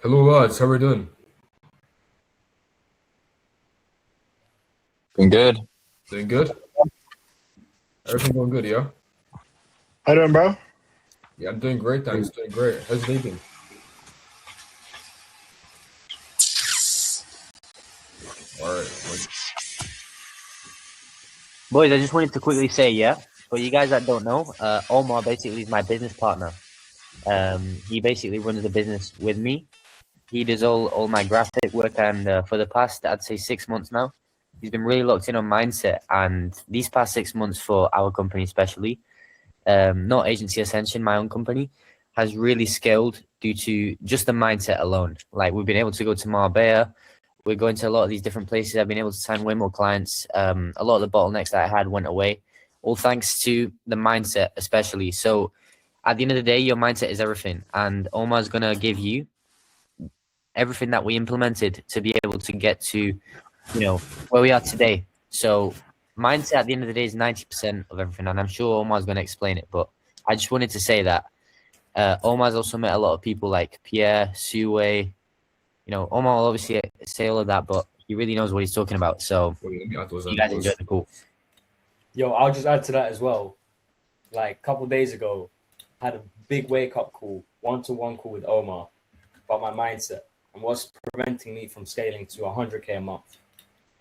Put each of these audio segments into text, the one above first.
Hello lads, how are we doing? Been good. Doing good? Everything going good, yeah? How you doing, bro? Yeah, I'm doing great, thanks. Doing great. How's the day been? Alright, like, Boys, I just wanted to quickly say, yeah, for you guys that don't know, Omar basically is my business partner. He basically runs the business with me. He does all my graphic work, and for the past, I'd say 6 months now, he's been really locked in on mindset. And these past 6 months for our company, especially, not Agency Ascension, my own company, has really scaled due to just the mindset alone. Like we've been able to go to Marbella. We're going to a lot of these different places. I've been able to sign way more clients. A lot of the bottlenecks that I had went away, all thanks to the mindset, especially. So at the end of the day, your mindset is everything. And Omar's going to give you everything that we implemented to be able to get to, where we are today. So mindset at the end of the day is 90% of everything. And I'm sure Omar's going to explain it. But I just wanted to say that Omar's also met a lot of people like Pierre, Sue. Omar will obviously say all of that, but he really knows what he's talking about. So wait, let me add those you in. guys enjoy the call. Yo, I'll just add to that as well. Like a couple days ago, I had a big wake-up call, one-to-one call with Omar about my mindset and what's preventing me from scaling to 100K a month.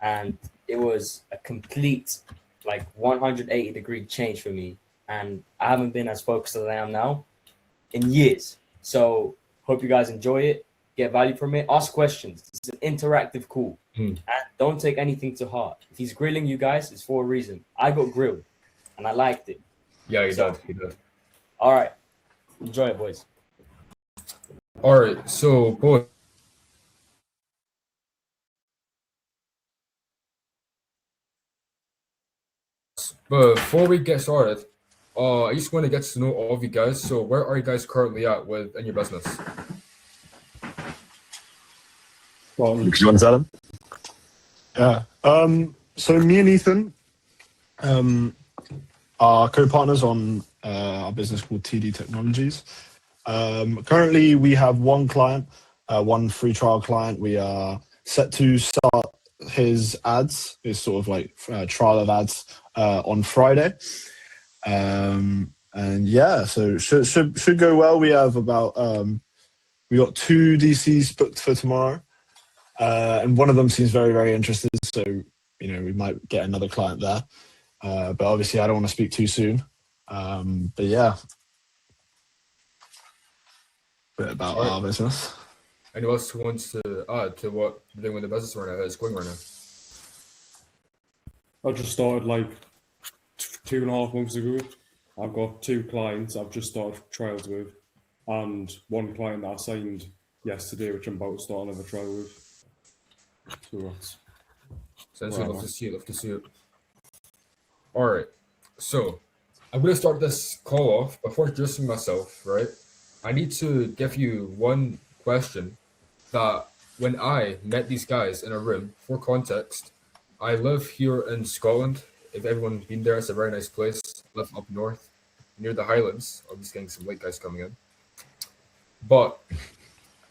And it was a complete, 180-degree change for me. And I haven't been as focused as I am now in years. So hope you guys enjoy it, get value from it, ask questions. It's an interactive call. And don't take anything to heart. If he's grilling you guys, it's for a reason. I got grilled and I liked it. Yeah, he So- did. All right. Enjoy it, boys. Alright, so boys, before we get started, I just want to get to know all of you guys. So where are you guys currently at in your business? Well, Do you want to tell them? yeah. So me and Ethan are co-partners on our business called TD Technologies. Currently, we have one client, one free trial client. We are set to start his ads, his sort of like trial of ads on Friday. And yeah, so should go well. We have about we got 2 DCs booked for tomorrow. And one of them seems very, very interested. So, we might get another client there. But obviously, I don't want to speak too soon. But yeah, bit about Alright. our business. Anyone else who wants to add to what you're doing with the business right now, how it's going right now? I just started like 2.5 months ago. I've got 2 clients I've just started trials with, and one client that I signed yesterday, which I'm about to start another trial with. So that's Since Right, love man. to see it. Alright, so I'm gonna start this call off before introducing myself, right? I need to give you one question that when I met these guys in a room, for context, I live here in Scotland. If everyone's been there, it's a very nice place. I live up north, near the Highlands. I'm just getting some late guys coming in. But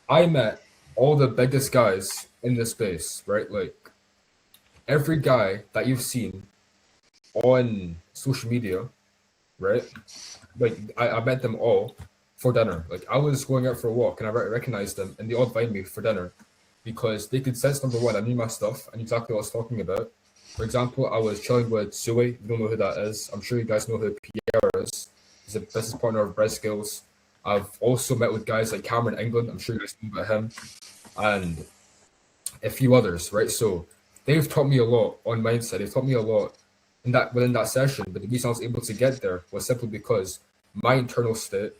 I met all the biggest guys in this space, right? Like every guy that you've seen on social media, right? Like I met them all for dinner. Like I was going out for a walk and I recognized them and they all invited me for dinner because they could sense number one, I knew my stuff and exactly what I was talking about. For example, I was chilling with Sue. You don't know who that is. I'm sure you guys know who Pierre is. He's a business partner of Bread Skills. I've also met with guys like Cameron England. I'm sure you guys know about him. And a few others, right? So they've taught me a lot on mindset. They've taught me a lot within that session. But the reason I was able to get there was simply because my internal state,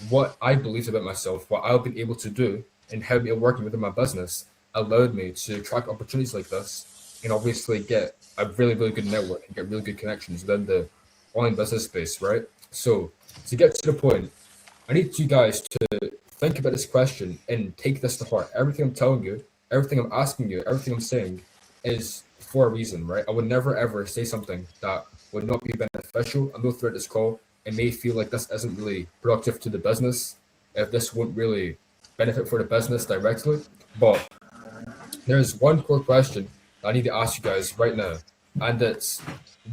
what I believed about myself, what I've been able to do, and how it working within my business allowed me to track opportunities like this and obviously get a really, really good network and get really good connections within the online business space, right? So to get to the point, I need you guys to think about this question and take this to heart. Everything I'm telling you, everything I'm asking you, everything I'm saying is for a reason, right? I would never ever say something that would not be beneficial. I know throughout this call, it may feel like this isn't really productive to the business, if this won't really benefit for the business directly. But there's one core question I need to ask you guys right now, and it's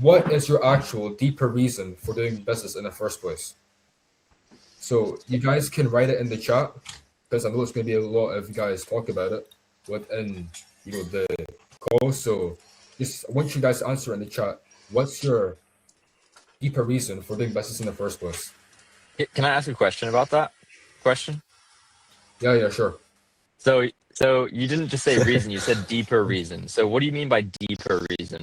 what is your actual deeper reason for doing business in the first place? So you guys can write it in the chat because I know it's going to be a lot of you guys talk about it within the call. So just I want you guys to answer in the chat. What's your deeper reason for doing business in the first place? Can I ask a question about that question? Yeah, sure. So you didn't just say reason, you said deeper reason. So what do you mean by deeper reason?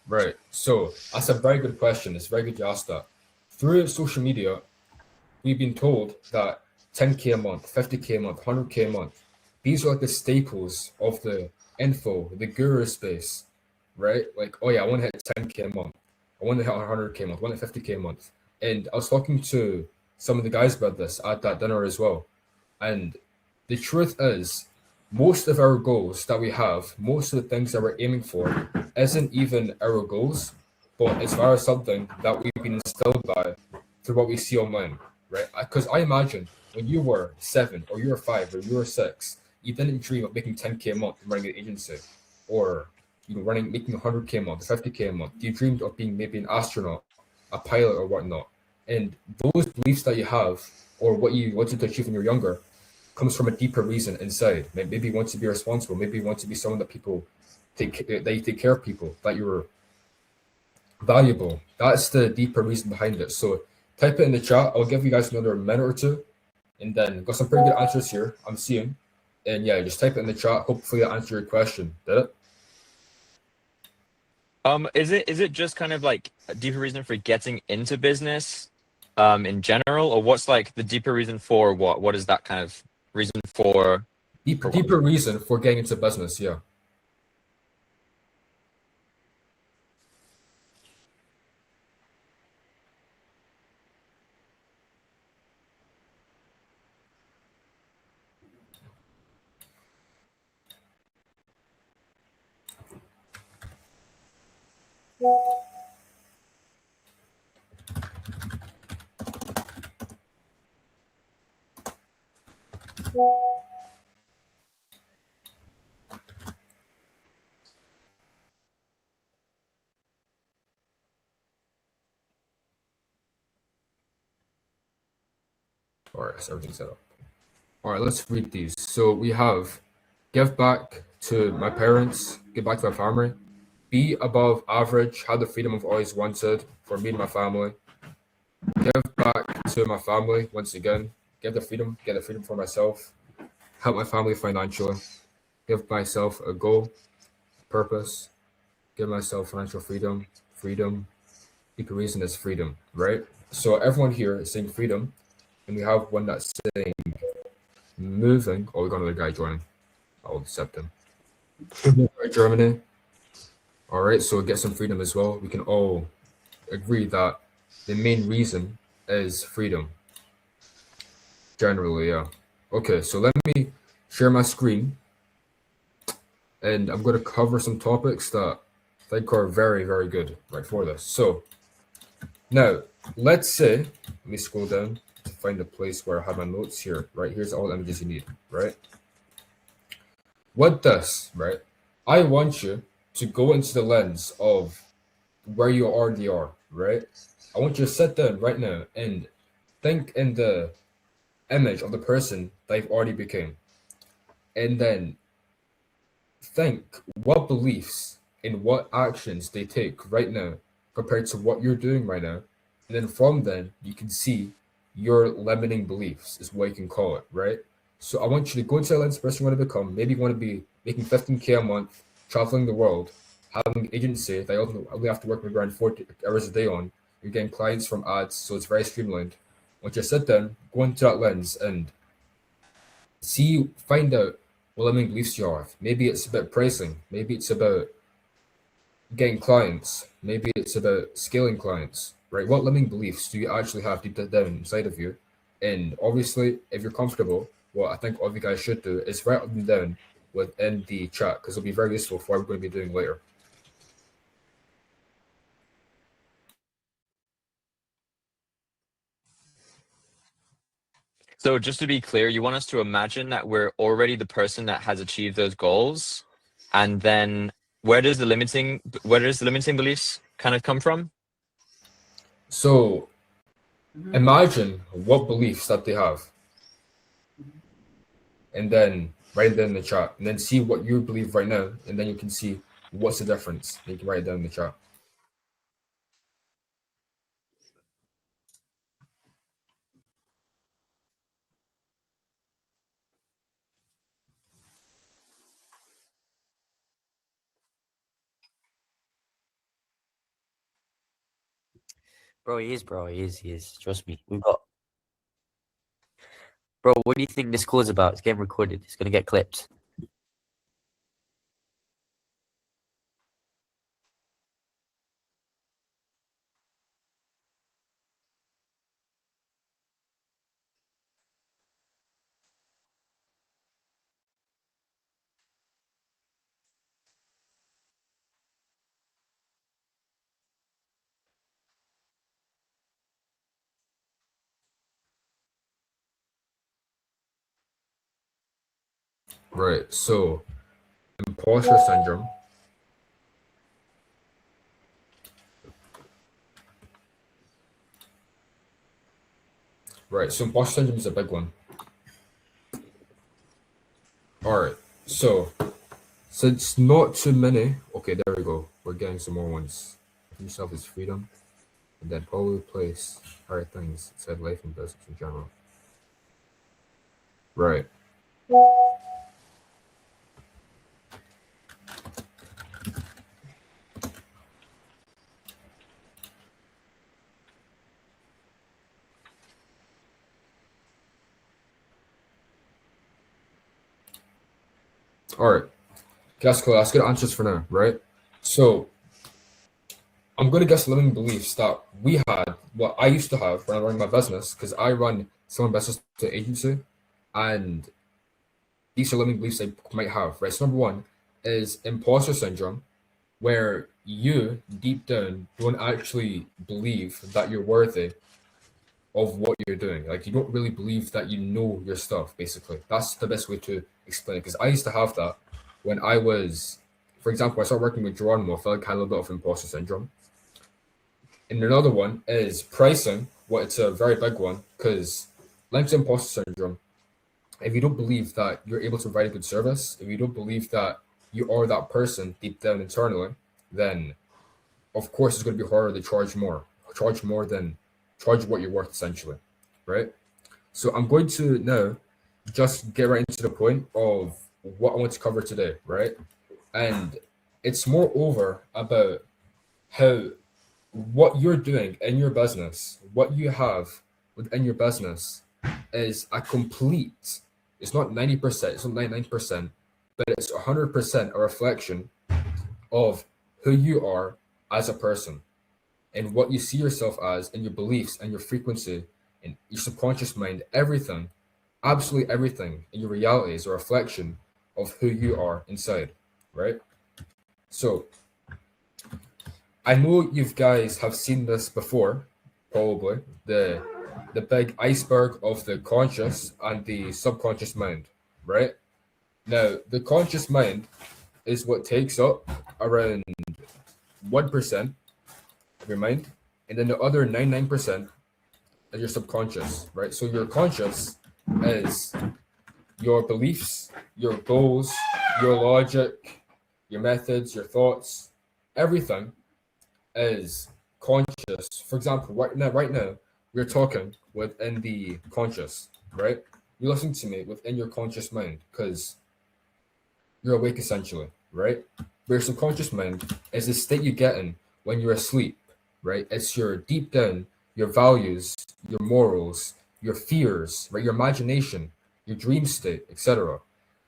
Right. So that's a very good question. It's very good you asked that. Through social media, we've been told that 10K a month, 50K a month, 100K a month, these are like the staples of the info, the guru space, right? Like, oh yeah, I want to hit 10K a month. I want to hit 100K a month. I want to hit 50K a month. And I was talking to some of the guys about this at that dinner as well. And the truth is, most of our goals that we have, most of the things that we're aiming for, isn't even our goals, but it's rather something that we've been instilled by through what we see online, right? Because I imagine when you were 7 or you were 5 or you were 6, you didn't dream of making 10K a month and running an agency, or making 100K a month, 50K a month. You dreamed of being maybe an astronaut, a pilot, or whatnot. And those beliefs that you have, or what you wanted to achieve when you're younger, comes from a deeper reason inside. Maybe you want to be responsible. Maybe you want to be someone that people that you take care of people, that you're valuable. That's the deeper reason behind it. So type it in the chat. I'll give you guys another minute or two, and then got some pretty good answers here I'm seeing. And yeah, just type it in the chat. Hopefully that answered your question. Did it? Is it just kind of like a deeper reason for getting into business in general, or what's like the deeper reason for what? What is that kind of reason for? Deeper reason for getting into business, yeah. All right, so everything's set up. All right, let's read these. So we have give back to my parents, give back to my family, be above average, have the freedom I've always wanted for me and my family, give back to my family once again, get the freedom for myself, help my family financially, give myself a goal, purpose, give myself financial freedom, deeper reason is freedom, right? So everyone here is saying freedom, and we have one that's saying moving. Oh, we got another guy joining. I'll accept him. Germany. All right, so get some freedom as well. We can all agree that the main reason is freedom. Generally, yeah. Okay, so let me share my screen, and I'm going to cover some topics that I think are very, very good right for this. So now, let's say, let me scroll down to find a place where I have my notes here. Right, here's all the images you need, right? What this, right? I want you to go into the lens of where you already are, right? I want you to sit down right now and think in the image of the person that you've already became. And then think what beliefs and what actions they take right now compared to what you're doing right now. And then from then, you can see your limiting beliefs, is what you can call it, right? So I want you to go into the lens of the person you want to become. Maybe you want to be making 15K a month, traveling the world, having an agency that you only have to work maybe around 40 hours a day on. You're getting clients from ads, so it's very streamlined. Once you sit down, go into that lens and find out what limiting beliefs you have. Maybe it's about pricing. Maybe it's about getting clients. Maybe it's about scaling clients, right? What limiting beliefs do you actually have deep down inside of you? And obviously, if you're comfortable, what I think all of you guys should do is write them down within the chat because it'll be very useful for what we're going to be doing later. So just to be clear, you want us to imagine that we're already the person that has achieved those goals, and then where does the limiting beliefs kind of come from? So imagine what beliefs that they have, and then write it down in the chat, and then see what you believe right now, and then you can see what's the difference. You can write it down in the chat. Bro, he is, bro. He is. He is. Trust me. We've got. Bro, what do you think this call is about? It's getting recorded. It's gonna get clipped. Right. So imposter syndrome. Right. So imposter syndrome is a big one. All right. So since not too many. Okay, there we go. We're getting some more ones. Give yourself is freedom, and then probably place higher things inside life and business in general. Right. All right. That's cool. That's good answers for now, right? So I'm gonna guess limiting beliefs that we had, what I used to have when I run my business, because I run some business to agency, and these are limiting beliefs I might have, right? So number one is imposter syndrome, where you deep down don't actually believe that you're worthy of what you're doing. Like you don't really believe that you know your stuff, basically. That's the best way to explain it. Because I used to have that when I was, for example, I started working with Geronimo, I felt like I had a little bit of imposter syndrome. And another one is pricing. Well, it's a very big one because like imposter syndrome, if you don't believe that you're able to provide a good service, if you don't believe that you are that person deep down internally, then of course it's going to be harder to charge more than charge what you're worth essentially, right? So I'm going to now just get right into the point of what I want to cover today, right? And it's more over about how what you're doing in your business, what you have within your business is a complete, it's not 90%, it's not 99%, but it's 100% a reflection of who you are as a person and what you see yourself as and your beliefs and your frequency and your subconscious mind, everything, absolutely everything in your reality is a reflection of who you are inside, right? So I know you guys have seen this before, probably, the big iceberg of the conscious and the subconscious mind, right? Now, the conscious mind is what takes up around 1% of your mind, and then the other 99% is your subconscious, right? So your conscious is your beliefs, your goals, your logic, your methods, your thoughts, everything is conscious. For example, right now, we're talking within the conscious, right? You're listening to me within your conscious mind because you're awake essentially, right? But your subconscious mind is the state you get in when you're asleep, right? It's your deep down, your values, your morals, your fears, right? Your imagination, your dream state, etc.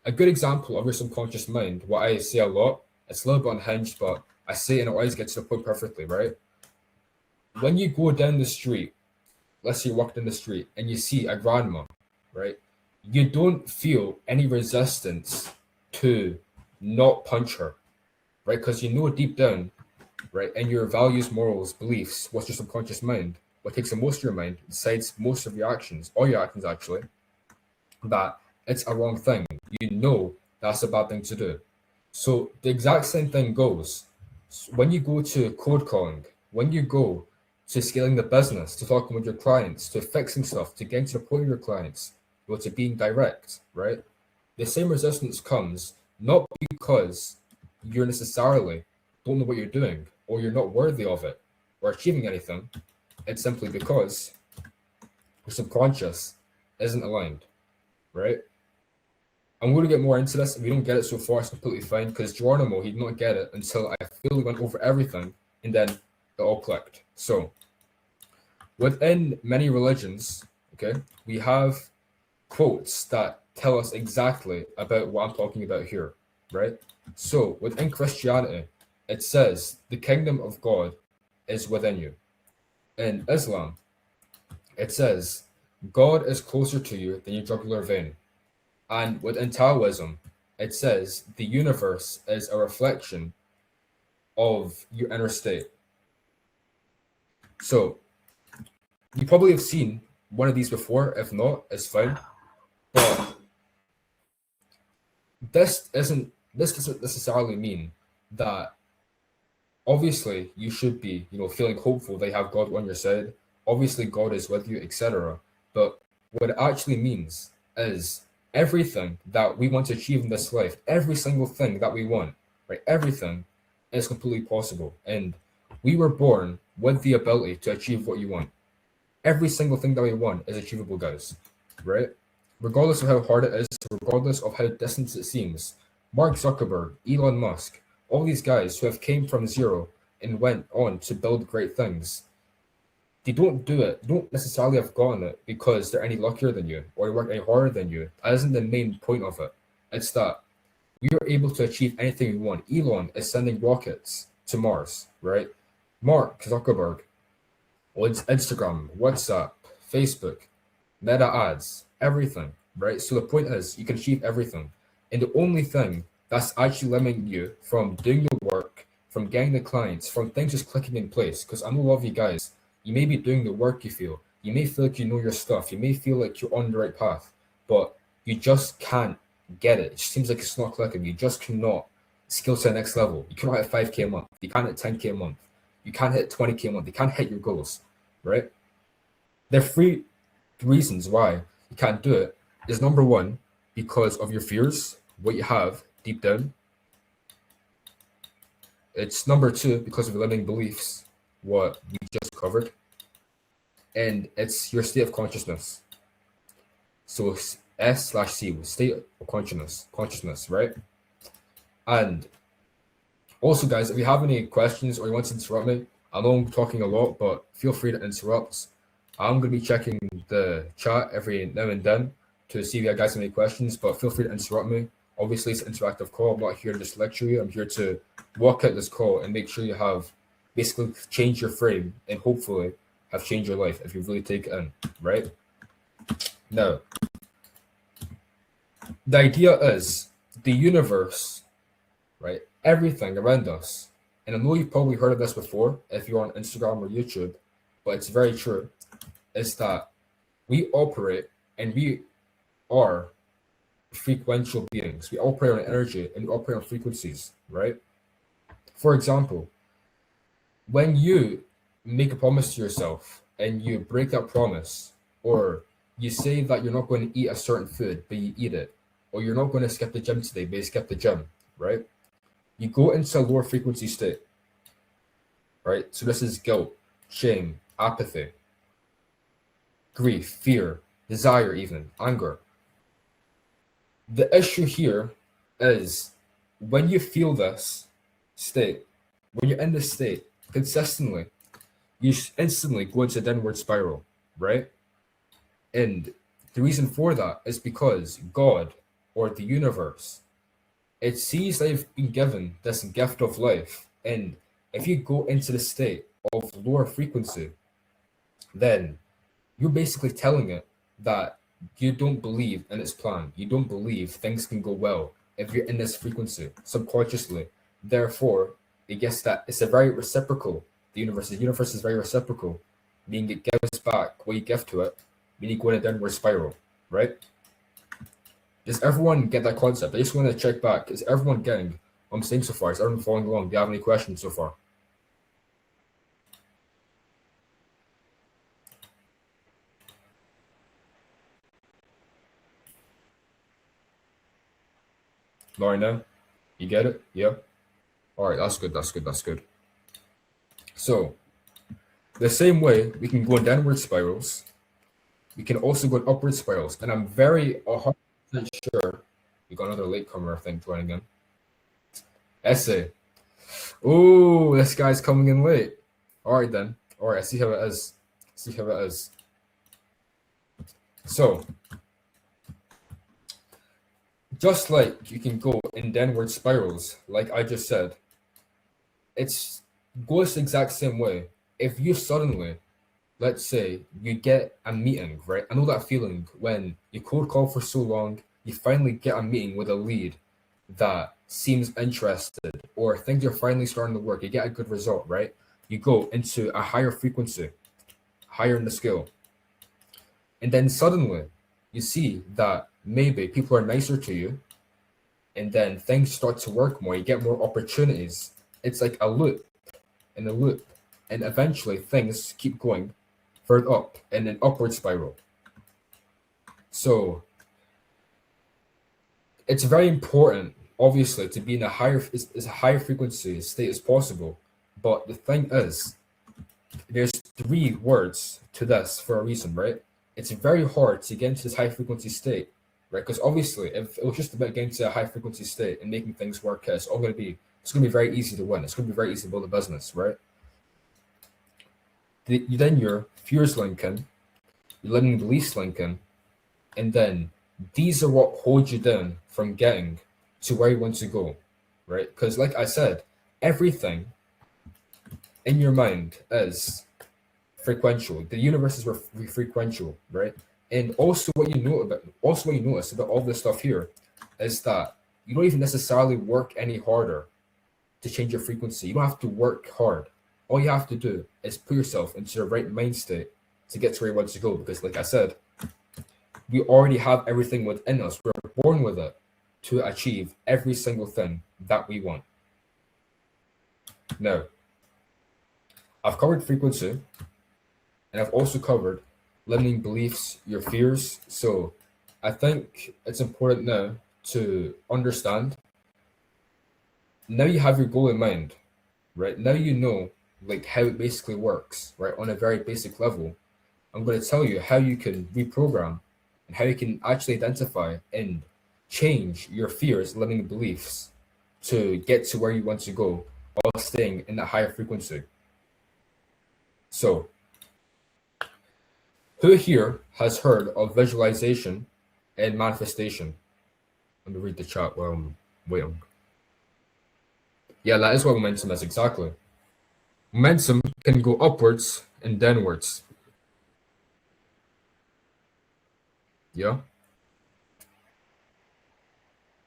A good example of your subconscious mind, what I say a lot, it's a little bit unhinged, but I say it and it always gets to the point perfectly, right? When you go down the street, let's say you walk down the street and you see a grandma, right? You don't feel any resistance to not punch her, right? Because you know deep down, right, and your values, morals, beliefs, what's your subconscious mind, what takes the most of your mind, decides most of your actions, all your actions actually, that it's a wrong thing. You know that's a bad thing to do. So the exact same thing goes when you go to code calling, when you go to scaling the business, to talking with your clients, to fixing stuff, to getting to the point of your clients, or to being direct, right? The same resistance comes not because you're necessarily don't know what you're doing or you're not worthy of it or achieving anything. It's simply because your subconscious isn't aligned, right? I'm going to get more into this. If you don't get it so far, it's completely fine because Geronimo, he did not get it until I fully went over everything and then it all clicked. So, within many religions, okay, we have quotes that tell us exactly about what I'm talking about here, right? So, within Christianity, it says the kingdom of God is within you. In Islam, it says God is closer to you than your jugular vein. And within Taoism, it says the universe is a reflection of your inner state. So you probably have seen one of these before. If not, it's fine. But this doesn't necessarily mean that obviously you should be, feeling hopeful that you have God on your side. Obviously God is with you, etc. But what it actually means is everything that we want to achieve in this life, every single thing that we want, right? Everything is completely possible. And we were born with the ability to achieve what you want. Every single thing that we want is achievable, guys, right? Regardless of how hard it is, regardless of how distant it seems. Mark Zuckerberg, Elon Musk, all these guys who have came from zero and went on to build great things, they don't necessarily have gotten it because they're any luckier than you or work any harder than you. That isn't the main point of it. It's that we are able to achieve anything we want. Elon is sending rockets to Mars, right? Mark Zuckerberg on Instagram, WhatsApp, Facebook, Meta ads, everything, right? So the point is you can achieve everything. And the only thing that's actually limiting you from doing the work, from getting the clients, from things just clicking in place, because I know a lot of you guys, you may be doing the work you feel. You may feel like you know your stuff. You may feel like you're on the right path, but you just can't get it. It just seems like it's not clicking. You just cannot scale to the next level. You cannot hit 5K a month. You can't hit 10K a month. You can't hit 20K a month. You can't hit your goals, right? There are three reasons why you can't do it. Is number one, because of your fears, what you have deep down. It's number two, because of your limiting beliefs, what we just covered. And it's your state of consciousness. So S/C, state of consciousness, right? And also, guys, if you have any questions or you want to interrupt me, I know I'm talking a lot, but feel free to interrupt. I'm going to be checking the chat every now and then to see if you guys have any questions, but feel free to interrupt me. Obviously, it's an interactive call. I'm not here to just lecture you. I'm here to walk out this call and make sure you have basically changed your frame and hopefully have changed your life if you really take it in, right? Now, the idea is the universe, right? Everything around us, and I know you've probably heard of this before if you're on Instagram or YouTube, but it's very true, is that we operate and we are frequential beings. We operate on energy and we operate on frequencies, right? For example, when you make a promise to yourself and you break that promise, or you say that you're not going to eat a certain food, but you eat it, or you're not going to skip the gym today, but you skip the gym, right? You go into a lower frequency state, right? So this is guilt, shame, apathy, grief, fear, desire, even anger. The issue here is when you feel this state, when you're in this state consistently, you instantly go into a downward spiral, right? And the reason for that is because God or the universe, it sees that you've been given this gift of life. And if you go into the state of lower frequency, then you're basically telling it that you don't believe in its plan. You don't believe things can go well if you're in this frequency subconsciously. Therefore, it gets that it's a very reciprocal. The universe is very reciprocal, meaning it gives back what you give to it, meaning you go in a downward spiral, right? Does everyone get that concept? I just want to check back. Is everyone getting what I'm saying so far? Is everyone following along? Do you have any questions so far? Lorna, you get it? Yeah? All right, that's good, that's good, that's good. So, the same way we can go in downward spirals, we can also go in upward spirals. And I'm very 100% sure we got another latecomer, I think, joining in. Essay. Oh, this guy's coming in late. All right, then. All right, I see how it is. See how it is. So, just like you can go in downward spirals, like I just said, it's goes the exact same way. If you suddenly, let's say, you get a meeting, right? I know that feeling when you cold call for so long, you finally get a meeting with a lead that seems interested, or things are finally starting to work. You get a good result, right? You go into a higher frequency, higher in the scale. And then suddenly you see that maybe people are nicer to you, and then things start to work more. You get more opportunities. It's like a loop and a loop. And eventually things keep going further up in an upward spiral. So it's very important, obviously, to be in a higher frequency state as possible. But the thing is, there's 3 words to this for a reason, right? It's very hard to get into this high frequency state, right? Because obviously, if it was just about getting to a high frequency state and making things work, it's going to be very easy to win. It's going to be very easy to build a business, right? Then your fears linking, your limiting beliefs linking, and then these are what hold you down from getting to where you want to go, right? Because like I said, everything in your mind is frequential. The universe is frequential, right? And also what you notice about all this stuff here is that you don't even necessarily work any harder to change your frequency. You don't have to work hard. All you have to do is put yourself into the right mind state to get to where you want to go. Because like I said, we already have everything within us. We're born with it to achieve every single thing that we want. Now, I've covered frequency, and I've also covered limiting beliefs, your fears. So I think it's important now to understand. Now you have your goal in mind, right? Now you know like how it basically works, right? On a very basic level. I'm going to tell you how you can reprogram and how you can actually identify and change your fears, limiting beliefs to get to where you want to go while staying in that higher frequency. So, who here has heard of visualization and manifestation? Let me read the chat while I'm waiting. Yeah, that is what momentum is, exactly. Momentum can go upwards and downwards. Yeah?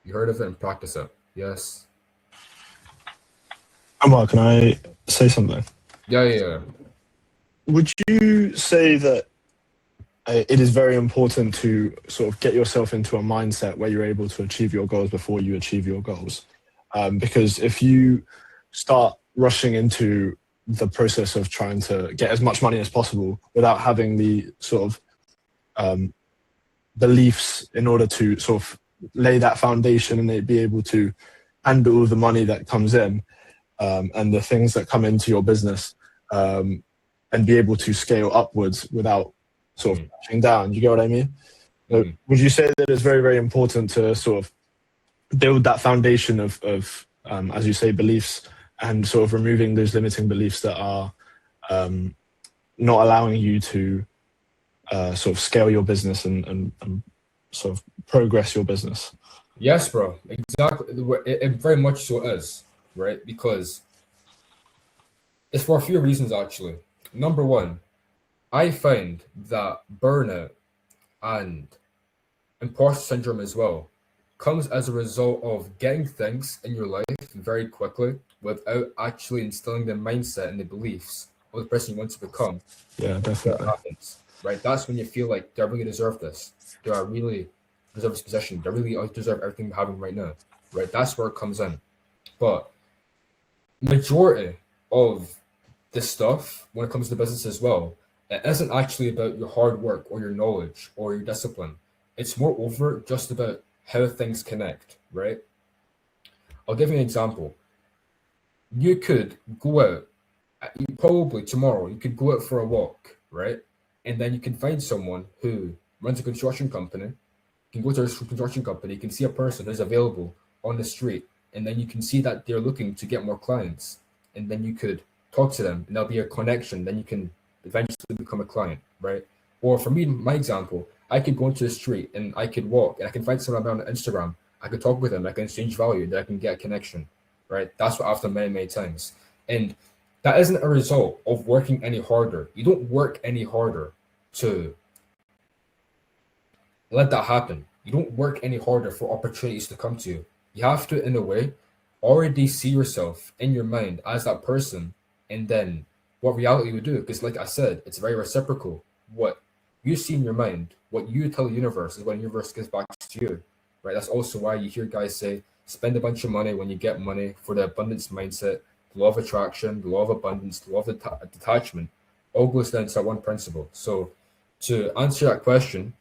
You heard of it and practice it. Yes. Omar, can I say something? Yeah. Would you say that it is very important to sort of get yourself into a mindset where you're able to achieve your goals before you achieve your goals? Because if you start rushing into the process of trying to get as much money as possible without having the sort of beliefs in order to sort of lay that foundation and be able to handle the money that comes in and the things that come into your business and be able to scale upwards without sort of pushing down. You get what I mean? Would you say that it's very, very important to sort of build that foundation of as you say, beliefs and sort of removing those limiting beliefs that are not allowing you to sort of scale your business and sort of progress your business? Yes, bro. Exactly. It very much so is, right? Because it's for a few reasons, actually. Number one, I find that burnout and imposter syndrome as well comes as a result of getting things in your life very quickly without actually instilling the mindset and the beliefs of the person you want to become. Yeah, definitely. That happens, right? That's when you feel like, do I really deserve this? Do I really deserve this position. They really deserve everything they're having right now, right? That's where it comes in. But majority of this stuff, when it comes to business as well, it isn't actually about your hard work or your knowledge or your discipline. It's moreover just about how things connect, right? I'll give you an example. You could go out, probably tomorrow, you could go out for a walk, right? And then you can find someone who runs a construction company. You can go to a construction company, you can see a person who's available on the street, and then you can see that they're looking to get more clients. And then you could talk to them, and there'll be a connection. Then you can eventually become a client, right? Or for me, my example, I could go into the street and I could walk and I can find someone on Instagram. I could talk with them, I can exchange value, that I can get a connection, right? That's what I've done many, many times. And that isn't a result of working any harder. You don't work any harder to let that happen. You don't work any harder for opportunities to come to you. You have to, in a way, already see yourself in your mind as that person, and then what reality would do. Because, like I said, it's very reciprocal. What you see in your mind, what you tell the universe, is what the universe gives back to you, right? That's also why you hear guys say, spend a bunch of money when you get money, for the abundance mindset, the law of attraction, the law of abundance, the law of detachment, all goes down to that one principle. So, to answer that question,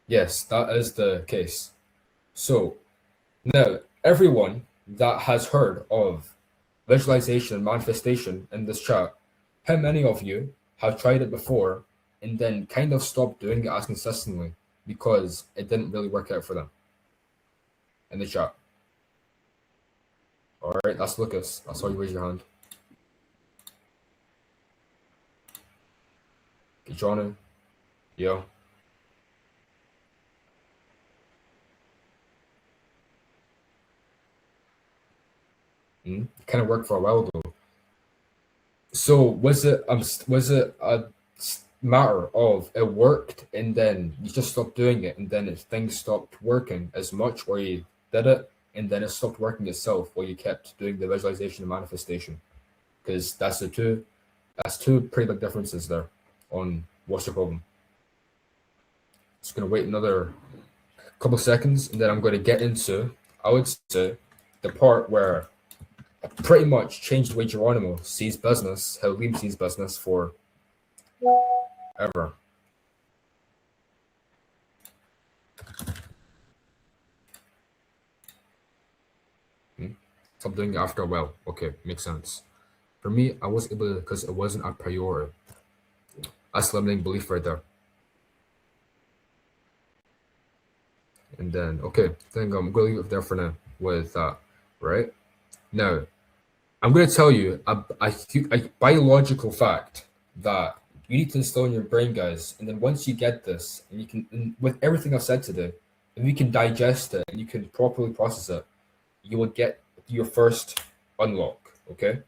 yes, that is the case. So, now, everyone that has heard of visualization and manifestation in this chat, how many of you have tried it before and then kind of stopped doing it as consistently because it didn't really work out for them? In the chat. All right, that's Lucas. I saw you raise your hand. Okay, Johnny. Yo. It kind of worked for a while though. So was it a matter of it worked and then you just stopped doing it, and then things stopped working as much, or you did it and then it stopped working itself, or you kept doing the visualization and manifestation? Because that's two pretty big differences there on what's the problem. Just gonna wait another couple seconds and then I'm going to get into, I would say, the part where I pretty much changed the way Geronimo sees business, how Liam sees business for ever. Stop doing it after a while. Okay, makes sense. For me, I was able to, because it wasn't a priori. That's limiting belief right there. And then, okay, I think I'm going to leave it there for now with that, right? Now, I'm going to tell you a biological fact that you need to instill in your brain, guys. And then once you get this, and you can, and with everything I've said today, if you can digest it and you can properly process it, you will get your first unlock, okay?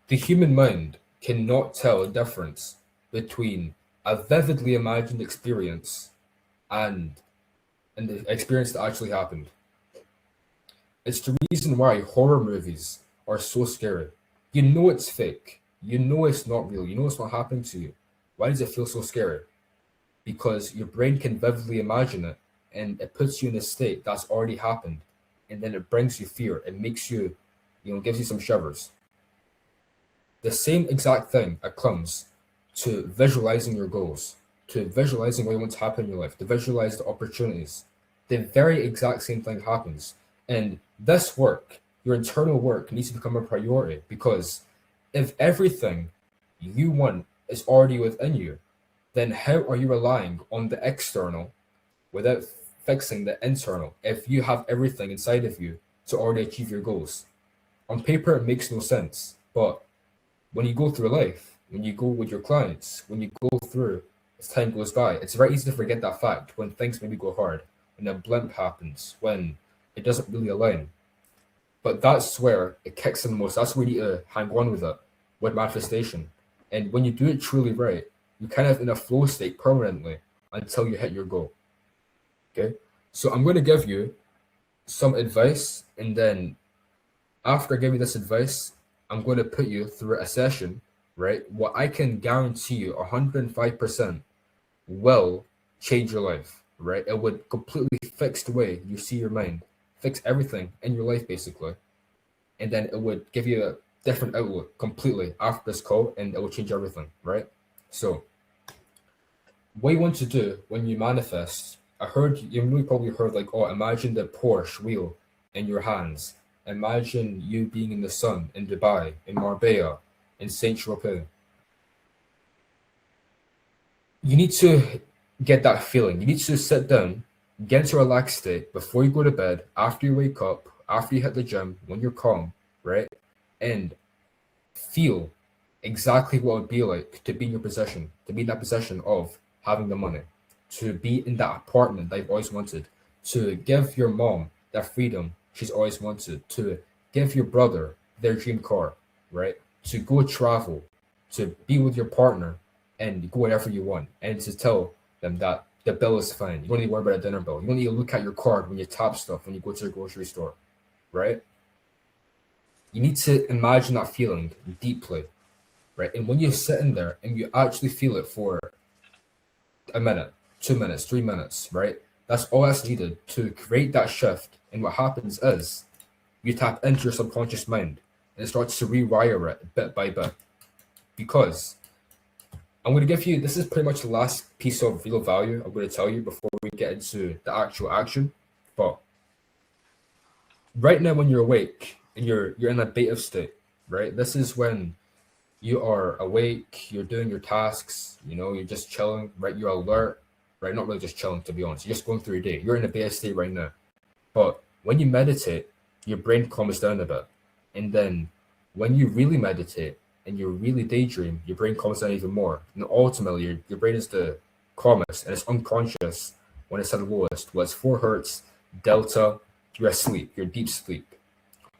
The human mind cannot tell a difference between a vividly imagined experience and the experience that actually happened. It's the reason why horror movies are so scary. You know it's fake. You know it's not real. You know it's not happening to you. Why does it feel so scary? Because your brain can vividly imagine it, and it puts you in a state that's already happened, and then it brings you fear. It makes you, gives you some shivers. The same exact thing that comes to visualizing your goals, to visualizing what you want to happen in your life, to visualize the opportunities. The very exact same thing happens. And this work, your internal work, needs to become a priority, because if everything you want is already within you, then how are you relying on the external without fixing the internal if you have everything inside of you to already achieve your goals? On paper, it makes no sense. But when you go through life, when you go with your clients, when you go through as time goes by, it's very easy to forget that fact when things maybe go hard, when a blimp happens, when it doesn't really align. But that's where it kicks in the most. That's where you need to hang on with it, with manifestation. And when you do it truly right, you're kind of in a flow state permanently until you hit your goal. Okay? So I'm going to give you some advice, and then after I give you this advice, I'm going to put you through a session, right? What I can guarantee you 105% will change your life, right? It would completely fix the way you see your mind, fix everything in your life basically. And then it would give you a different outlook completely after this call, and it will change everything, right? So what you want to do when you manifest, I heard you really probably heard like, oh, imagine the Porsche wheel in your hands. Imagine you being in the sun in Dubai, in Marbella, in Saint Tropez. You need to get that feeling. You need to sit down, get into a relaxed state before you go to bed, after you wake up, after you hit the gym, when you're calm, right? And feel exactly what it would be like to be in your position, to be in that position of having the money, to be in that apartment that you've always wanted, to give your mom that freedom she's always wanted, to give your brother their dream car, right? To go travel, to be with your partner and go wherever you want, and to tell them that the bill is fine. You don't need to worry about a dinner bill. You don't need to look at your card when you tap stuff when you go to the grocery store, right? You need to imagine that feeling deeply, right? And when you're sitting there and you actually feel it for a minute, 2 minutes, 3 minutes, right? That's all that's needed to create that shift. And what happens is you tap into your subconscious mind and it starts to rewire it bit by bit. Because I'm going to give you, this is pretty much the last piece of real value I'm going to tell you before we get into the actual action. But right now, when you're awake and you're in a beta state, right? This is when you are awake, you're doing your tasks, you're just chilling, right? You're alert, right? Not really just chilling, to be honest. You're just going through your day. You're in a beta state right now. But when you meditate, your brain calms down a bit. And then when you really meditate and you really daydream, your brain calms down even more. And ultimately, your brain is the calmest and it's unconscious when it's at the lowest. Well, it's 4 hertz, delta, you're asleep, you're deep sleep.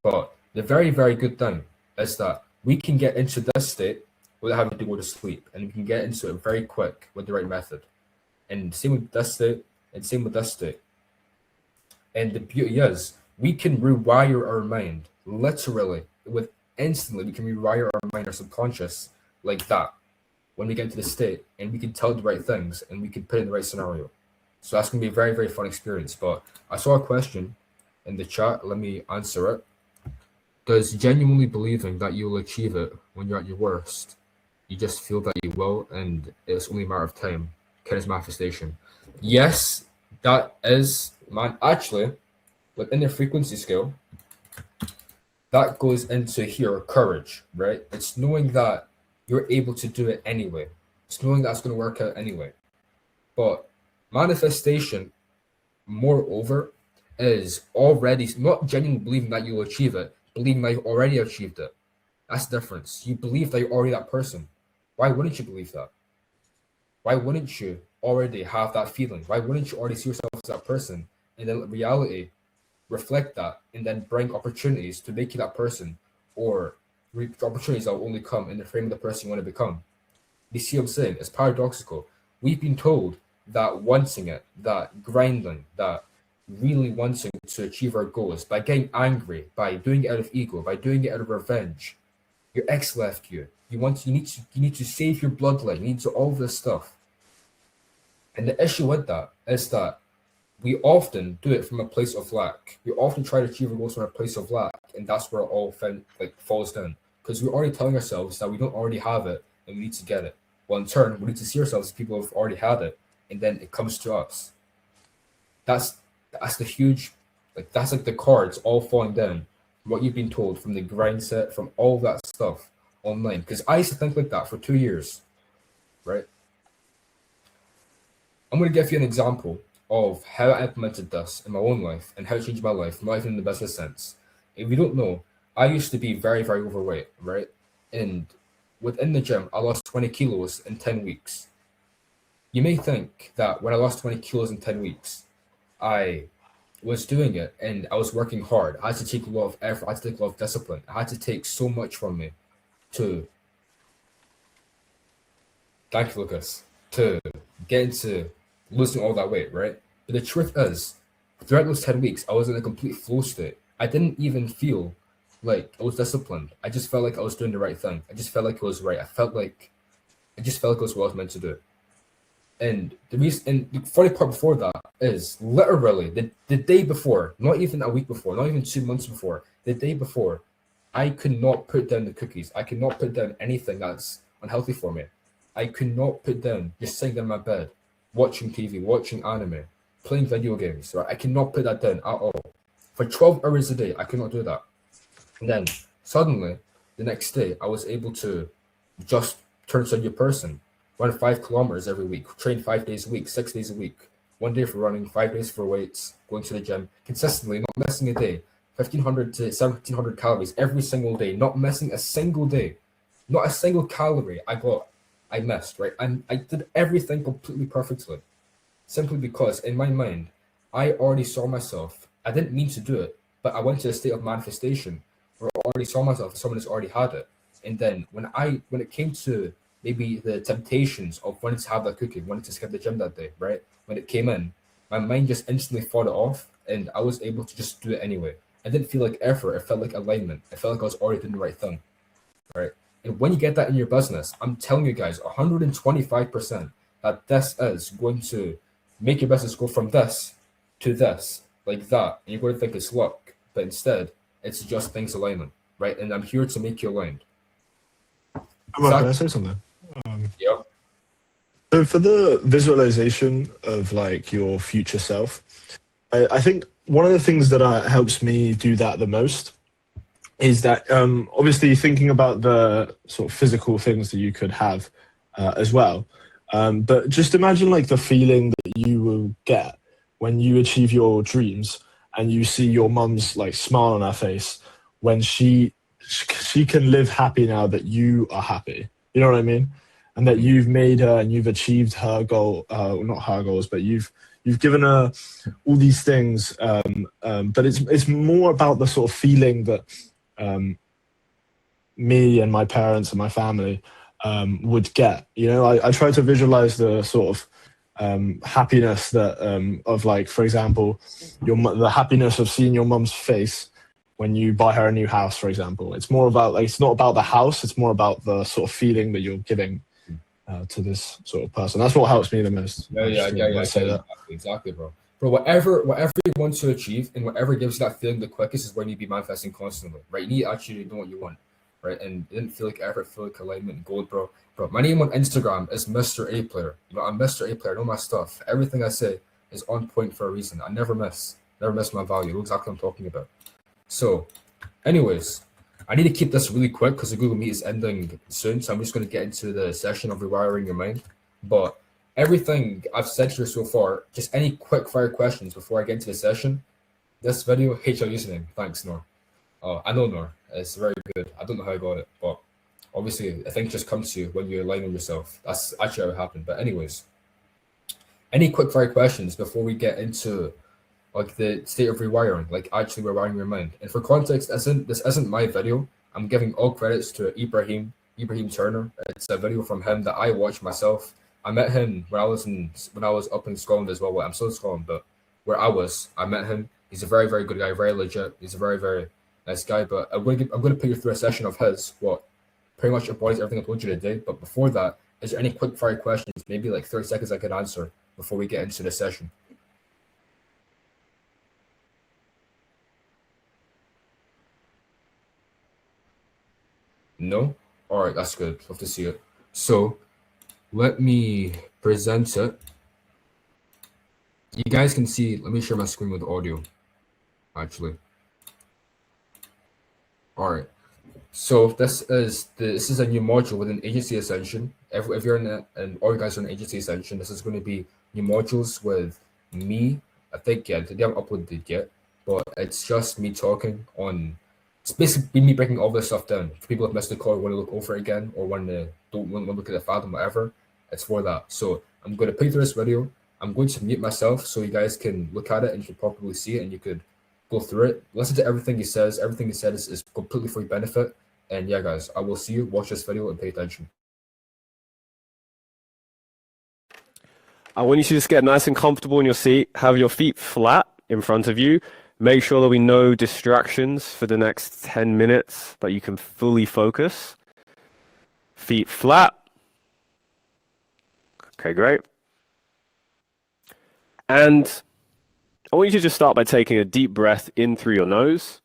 But the very, very good thing is that we can get into this state without having to go to sleep, and we can get into it very quick with the right method. And same with this state, and same with this state. And the beauty is, we can rewire our mind literally instantly. We can rewire our mind, our subconscious, like that when we get into the state, and we can tell the right things, and we can put it in the right scenario. So that's gonna be a very, very fun experience. But I saw a question in the chat. Let me answer it. Does genuinely believing that you will achieve it when you're at your worst, you just feel that you will, and it's only a matter of time, kind of manifestation? Yes, that is, man. Actually, within the frequency scale, that goes into here, courage, right? It's knowing that you're able to do it anyway. It's knowing that's going to work out anyway. But manifestation, moreover, is already not genuinely believing that you'll achieve it, believing that you already achieved it. That's the difference. You believe that you're already that person. Why wouldn't you believe that? Why wouldn't you already have that feeling? Why wouldn't you already see yourself as that person? And then reality reflect that and then bring opportunities to make you that person, or opportunities that will only come in the frame of the person you want to become. You see what I'm saying? It's paradoxical. We've been told that wanting it, that grinding, that really wanting to achieve our goals, by getting angry, by doing it out of ego, by doing it out of revenge. Your ex left you. You need to save your bloodline. You need to all this stuff. And the issue with that is that we often do it from a place of lack. We often try to achieve our goals from a place of lack, and that's where it all falls down. Because we're already telling ourselves that we don't already have it and we need to get it. Well, in turn, we need to see ourselves as people who have already had it, and then it comes to us. That's the huge, that's like the cards all falling down from what you've been told, from the grind set, from all that stuff online. Because I used to think like that for 2 years, right? I'm going to give you an example of how I implemented this in my own life and how it changed my life, not even in the business sense. If you don't know, I used to be very, very overweight, right? And within the gym, I lost 20 kilos in 10 weeks. You may think that when I lost 20 kilos in 10 weeks, I was doing it and I was working hard. I had to take a lot of effort. I had to take a lot of discipline. I had to take so much from me to, thank you, Lucas, to get into losing all that weight, right? But the truth is, throughout those 10 weeks, I was in a complete flow state. I didn't even feel like I was disciplined. I just felt like I was doing the right thing. I just felt like it was right. I just felt like it was what I was meant to do. And the reason, and the funny part before that is literally the day before, not even a week before, not even 2 months before, the day before, I could not put down the cookies. I could not put down anything that's unhealthy for me. I could not put down just sitting in my bed, watching TV, watching anime, playing video games. Right? I cannot put that down at all. For 12 hours a day, I could not do that. And then suddenly, the next day, I was able to just turn into a new person, run 5 kilometers every week, train 5 days a week, 6 days a week, 1 day for running, 5 days for weights, going to the gym consistently, not missing a day, 1,500 to 1,700 calories every single day, not missing a single day, not a single calorie I missed, right? And I did everything completely perfectly, simply because in my mind, I already saw myself. I didn't mean to do it, but I went to a state of manifestation where I already saw myself as someone who's already had it. And then when it came to maybe the temptations of wanting to have that cookie, wanting to skip the gym that day, right? When it came in, my mind just instantly fought it off, and I was able to just do it anyway. I didn't feel like effort. It felt like alignment. I felt like I was already doing the right thing, right? And when you get that in your business, I'm telling you guys, 125% that this is going to make your business go from this to this, like that. And you're going to think it's luck, but instead, it's just things alignment, right? And I'm here to make you aligned. Can I say something? Yep. So for the visualization of like your future self, I think one of the things that helps me do that the most is that obviously thinking about the sort of physical things that you could have as well. But just imagine like the feeling that you will get when you achieve your dreams and you see your mum's like smile on her face when she can live happy now that you are happy. You know what I mean? And that you've made her and you've achieved her goal, not her goals, but you've given her all these things. But it's more about the sort of feeling that me and my parents and my family would get. You know, I try to visualize the sort of happiness that of like, for example, the happiness of seeing your mum's face when you buy her a new house, for example. It's more about like, it's not about the house, it's more about the sort of feeling that you're giving to this sort of person. That's what helps me the most. Yeah. Say that. Exactly, bro. Bro, whatever you want to achieve and whatever gives you that feeling the quickest is when you be manifesting constantly, right? You need to actually know what you want, right? And it didn't feel like effort, feel like alignment and gold, bro. Bro, my name on Instagram is Mr. A Player. You know, I'm Mr. A Player. I know my stuff. Everything I say is on point for a reason. I never miss my value. You know exactly what I'm talking about. So, anyways, I need to keep this really quick because the Google Meet is ending soon. So I'm just going to get into the session of rewiring your mind. But everything I've said here so far, just any quick fire questions before I get into the session. This video, hate your username. Thanks, Nor. I know Nor. It's very good. I don't know how I got it, but obviously, I think it just comes to you when you align with yourself. That's actually how it happened. But anyways, any quick fire questions before we get into like the state of rewiring, like actually rewiring your mind. And for context, this isn't my video. I'm giving all credits to Ibrahim Turner. It's a video from him that I watched myself. I met him when I was up in Scotland as well. Well, I'm still in Scotland, but where I met him. He's a very, very good guy, very legit. He's a very, very nice guy. But I'm going to put you through a session of his, what pretty much embodies everything I told you today. But before that, is there any quick fire questions, maybe like 30 seconds I could answer before we get into the session? No? All right, that's good. Love to see it. So let me present it. You guys can see, let me share my screen with audio, actually. All right. So this is a new module within Agency Ascension. If you're and all you guys are in Agency Ascension, this is going to be new modules with me. I think they haven't uploaded it yet, but it's just me talking on. It's basically me breaking all this stuff down. For people who missed the call, want to look over it again, or want to don't want to look at the Fathom, whatever. It's for that. So I'm going to play through this video. I'm going to mute myself so you guys can look at it and you can properly see it and you could go through it. Listen to everything he says. Everything he said is completely for your benefit. And yeah, guys, I will see you. Watch this video and pay attention. I want you to just get nice and comfortable in your seat. Have your feet flat in front of you. Make sure there'll be no distractions for the next 10 minutes, but you can fully focus. Feet flat. Okay, great. And I want you to just start by taking a deep breath in through your nose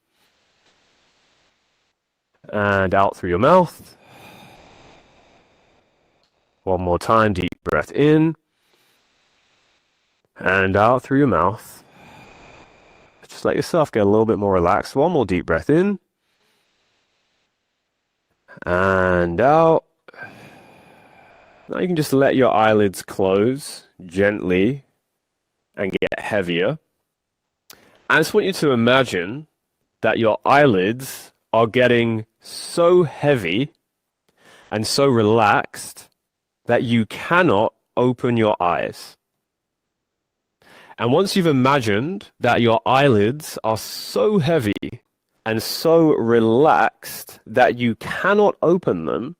and out through your mouth. One more time, deep breath in and out through your mouth. Just let yourself get a little bit more relaxed. One more deep breath in and out. Now you can just let your eyelids close gently and get heavier. I just want you to imagine that your eyelids are getting so heavy and so relaxed that you cannot open your eyes. And once you've imagined that your eyelids are so heavy and so relaxed that you cannot open them,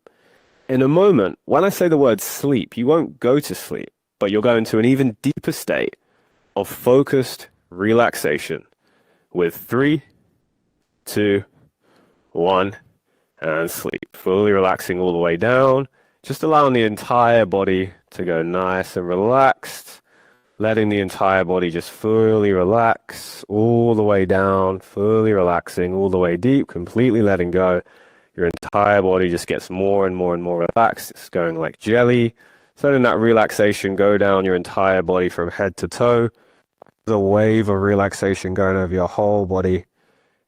in a moment, when I say the word sleep, you won't go to sleep, but you'll go into an even deeper state of focused relaxation with 3, 2, 1, and sleep. Fully relaxing all the way down, just allowing the entire body to go nice and relaxed, letting the entire body just fully relax all the way down, fully relaxing all the way deep, completely letting go. Your entire body just gets more and more and more relaxed. It's going like jelly. So letting that relaxation go down your entire body from head to toe. There's a wave of relaxation going over your whole body.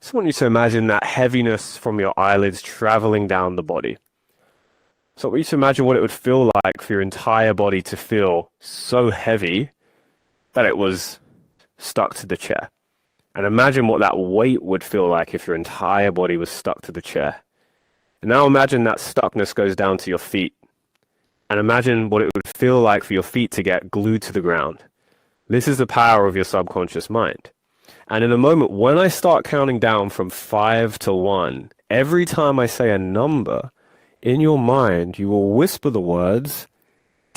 Just want you to imagine that heaviness from your eyelids traveling down the body. So I want you to imagine what it would feel like for your entire body to feel so heavy that it was stuck to the chair. And imagine what that weight would feel like if your entire body was stuck to the chair. And now imagine that stuckness goes down to your feet. And imagine what it would feel like for your feet to get glued to the ground. This is the power of your subconscious mind. And in a moment, when I start counting down from 5 to 1, every time I say a number, in your mind, you will whisper the words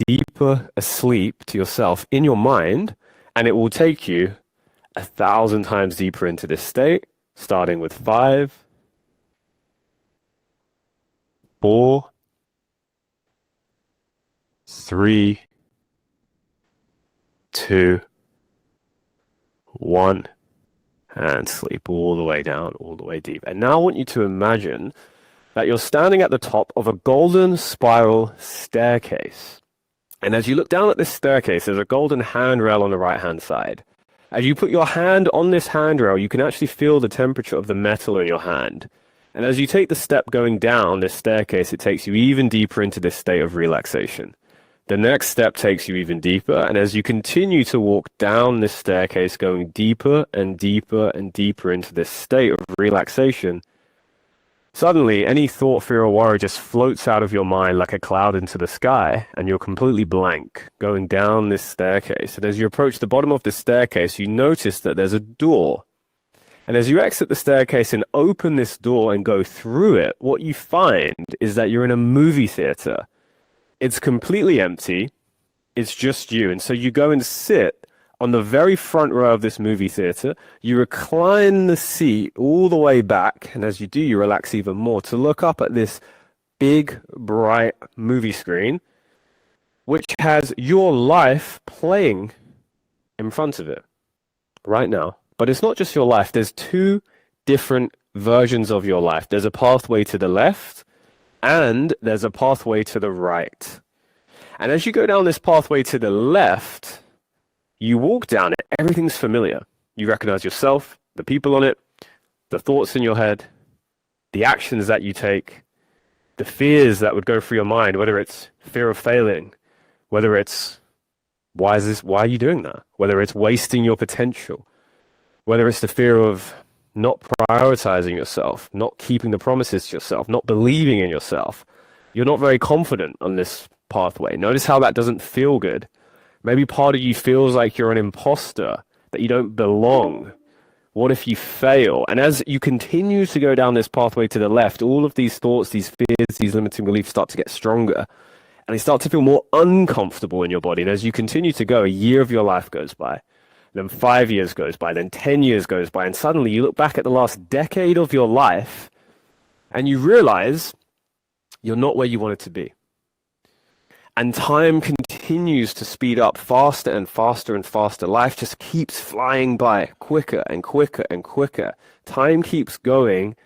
deeper asleep to yourself in your mind, and it will take you 1,000 times deeper into this state, starting with 5, 4, 3, 2, 1, and sleep all the way down, all the way deep. And now I want you to imagine that you're standing at the top of a golden spiral staircase. And as you look down at this staircase, there's a golden handrail on the right-hand side. As you put your hand on this handrail, you can actually feel the temperature of the metal in your hand. And as you take the step going down this staircase, it takes you even deeper into this state of relaxation. The next step takes you even deeper, and as you continue to walk down this staircase, going deeper and deeper and deeper into this state of relaxation, suddenly any thought, fear, or worry just floats out of your mind like a cloud into the sky, and you're completely blank going down this staircase. And as you approach the bottom of the staircase, you notice that there's a door. And as you exit the staircase and open this door and go through it, what you find is that you're in a movie theater. It's completely empty. It's just you. And so you go and sit on the very front row of this movie theater. You recline the seat all the way back. And as you do, you relax even more to look up at this big, bright movie screen, which has your life playing in front of it right now. But it's not just your life. There's 2 different versions of your life. There's a pathway to the left, and there's a pathway to the right. And as you go down this pathway to the left, you walk down it, everything's familiar. You recognize yourself, the people on it, the thoughts in your head, the actions that you take, the fears that would go through your mind, whether it's fear of failing, whether it's, why are you doing that? Whether it's wasting your potential, whether it's the fear of not prioritizing yourself, not keeping the promises to yourself, not believing in yourself. You're not very confident on this pathway. Notice how that doesn't feel good. Maybe part of you feels like you're an imposter, that you don't belong. What if you fail? And as you continue to go down this pathway to the left, all of these thoughts, these fears, these limiting beliefs start to get stronger. And they start to feel more uncomfortable in your body. And as you continue to go, a year of your life goes by. Then 5 years goes by, then 10 years goes by, and suddenly you look back at the last decade of your life and you realize you're not where you wanted to be. And time continues continues to speed up faster and faster and faster. Life just keeps flying by quicker and quicker and quicker. Time keeps going,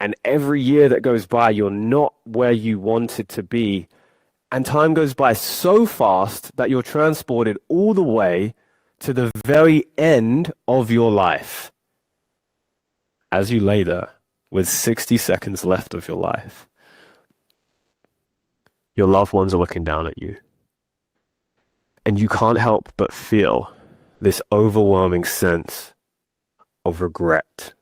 and every year that goes by, you're not where you wanted to be. And time goes by so fast that you're transported all the way to the very end of your life. As you lay there with 60 seconds left of your life, your loved ones are looking down at you. And you can't help but feel this overwhelming sense of regret.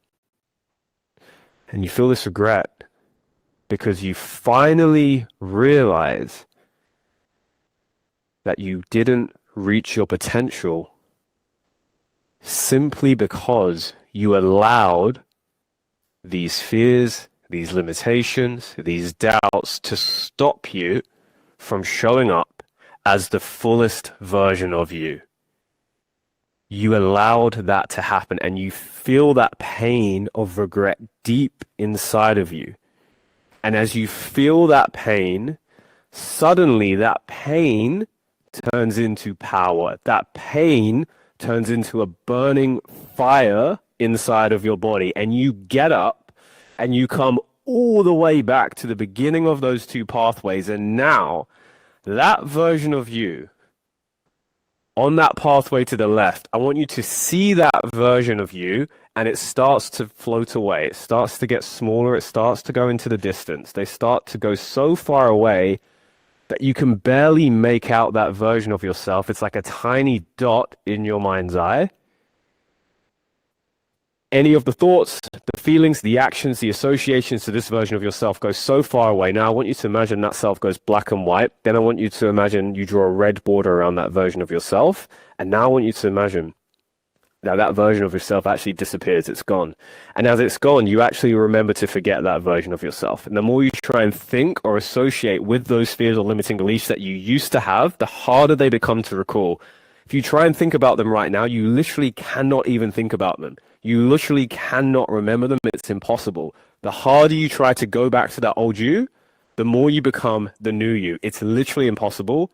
And you feel this regret because you finally realize that you didn't reach your potential simply because you allowed these fears, these limitations, these doubts to stop you from showing up as the fullest version of you. You allowed that to happen, and you feel that pain of regret deep inside of you. And as you feel that pain, suddenly that pain turns into power. That pain turns into a burning fire inside of your body, and you get up and you come all the way back to the beginning of those two pathways. And now that version of you on that pathway to the left, I want you to see that version of you, and it starts to float away. It starts to get smaller. It starts to go into the distance. They start to go so far away that you can barely make out that version of yourself. It's like a tiny dot in your mind's eye. Any of the thoughts, the feelings, the actions, the associations to this version of yourself go so far away. Now I want you to imagine that self goes black and white. Then I want you to imagine you draw a red border around that version of yourself. And now I want you to imagine that version of yourself actually disappears. It's gone. And as it's gone, you actually remember to forget that version of yourself. And the more you try and think or associate with those fears or limiting beliefs that you used to have, the harder they become to recall. If you try and think about them right now, you literally cannot even think about them. You literally cannot remember them. It's impossible. The harder you try to go back to that old you, the more you become the new you. It's literally impossible.